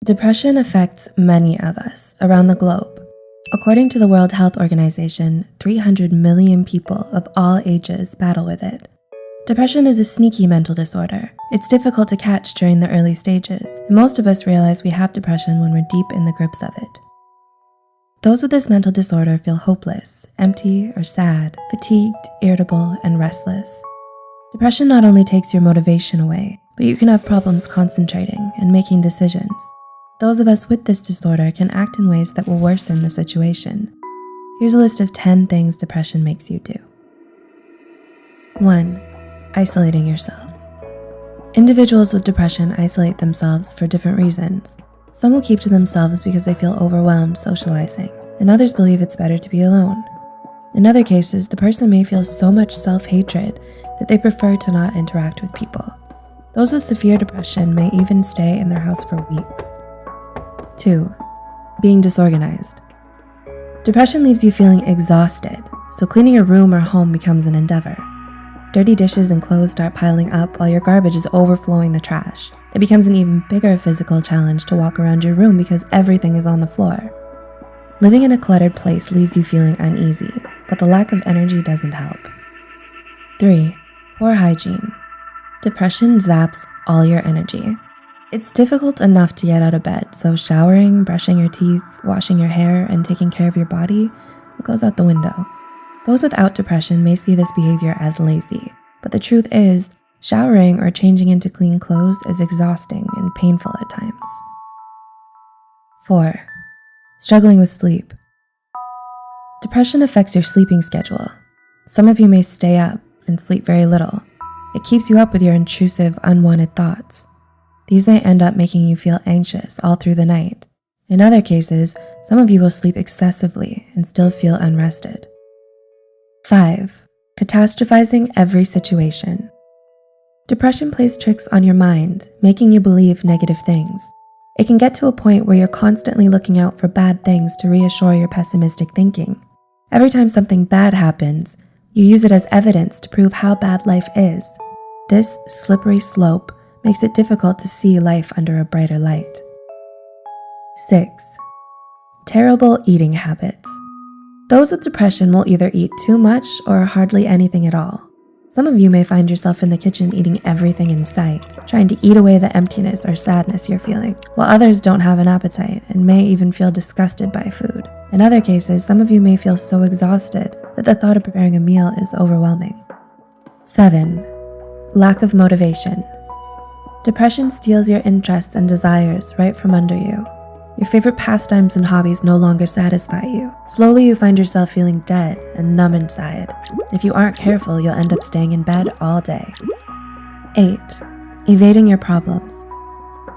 Depression affects many of us around the globe. According to the World Health Organization, 300 million people of all ages battle with it. Depression is a sneaky mental disorder. It's difficult to catch during the early stages, and most of us realize we have depression when we're deep in the grips of it. Those with this mental disorder feel hopeless, empty or sad, fatigued, irritable, and restless. Depression not only takes your motivation away, but you can have problems concentrating and making decisions. Those of us with this disorder can act in ways that will worsen the situation. Here's a list of 10 things depression makes you do. 1. Isolating yourself. Individuals with depression isolate themselves for different reasons. Some will keep to themselves because they feel overwhelmed socializing, and others believe it's better to be alone. In other cases, the person may feel so much self-hatred that they prefer to not interact with people. Those with severe depression may even stay in their house for weeks. 2. Being disorganized. Depression leaves you feeling exhausted, so cleaning your room or home becomes an endeavor. Dirty dishes and clothes start piling up while your garbage is overflowing the trash. It becomes an even bigger physical challenge to walk around your room because everything is on the floor. Living in a cluttered place leaves you feeling uneasy, but the lack of energy doesn't help. 3. Poor hygiene. Depression zaps all your energy. It's difficult enough to get out of bed, so showering, brushing your teeth, washing your hair, and taking care of your body goes out the window. Those without depression may see this behavior as lazy, but the truth is, showering or changing into clean clothes is exhausting and painful at times. 4. Struggling with sleep. Depression affects your sleeping schedule. Some of you may stay up and sleep very little. It keeps you up with your intrusive, unwanted thoughts. These may end up making you feel anxious all through the night. In other cases, some of you will sleep excessively and still feel unrested. 5. Catastrophizing every situation. Depression plays tricks on your mind, making you believe negative things. It can get to a point where you're constantly looking out for bad things to reassure your pessimistic thinking. Every time something bad happens, you use it as evidence to prove how bad life is. This slippery slope makes it difficult to see life under a brighter light. 6. Terrible eating habits. Those with depression will either eat too much or hardly anything at all. Some of you may find yourself in the kitchen eating everything in sight, trying to eat away the emptiness or sadness you're feeling, while others don't have an appetite and may even feel disgusted by food. In other cases, some of you may feel so exhausted that the thought of preparing a meal is overwhelming. 7. Lack of motivation. Depression steals your interests and desires right from under you. Your favorite pastimes and hobbies no longer satisfy you. Slowly, you find yourself feeling dead and numb inside. If you aren't careful, you'll end up staying in bed all day. 8. Evading your problems.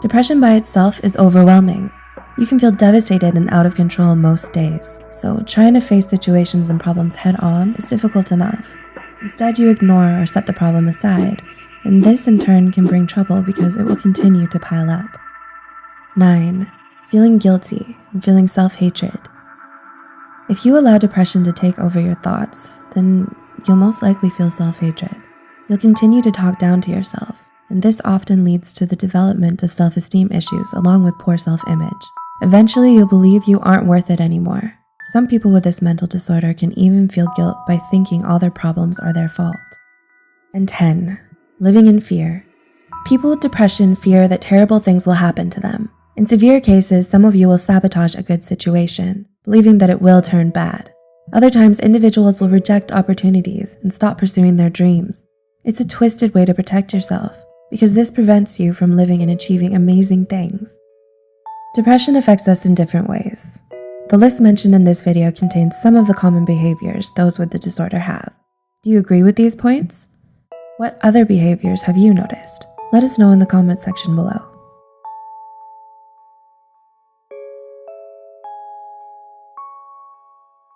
Depression by itself is overwhelming. You can feel devastated and out of control most days, so trying to face situations and problems head-on is difficult enough. Instead, you ignore or set the problem aside, and this in turn can bring trouble because it will continue to pile up. 9. Feeling guilty and feeling self-hatred. If you allow depression to take over your thoughts, then you'll most likely feel self-hatred. You'll continue to talk down to yourself, and this often leads to the development of self-esteem issues along with poor self-image. Eventually, you'll believe you aren't worth it anymore. Some people with this mental disorder can even feel guilt by thinking all their problems are their fault. And 10. Living in fear. People with depression fear that terrible things will happen to them. In severe cases, some of you will sabotage a good situation, believing that it will turn bad. Other times, individuals will reject opportunities and stop pursuing their dreams. It's a twisted way to protect yourself, because this prevents you from living and achieving amazing things. Depression affects us in different ways. The list mentioned in this video contains some of the common behaviors those with the disorder have. Do you agree with these points? What other behaviors have you noticed? Let us know in the comment section below.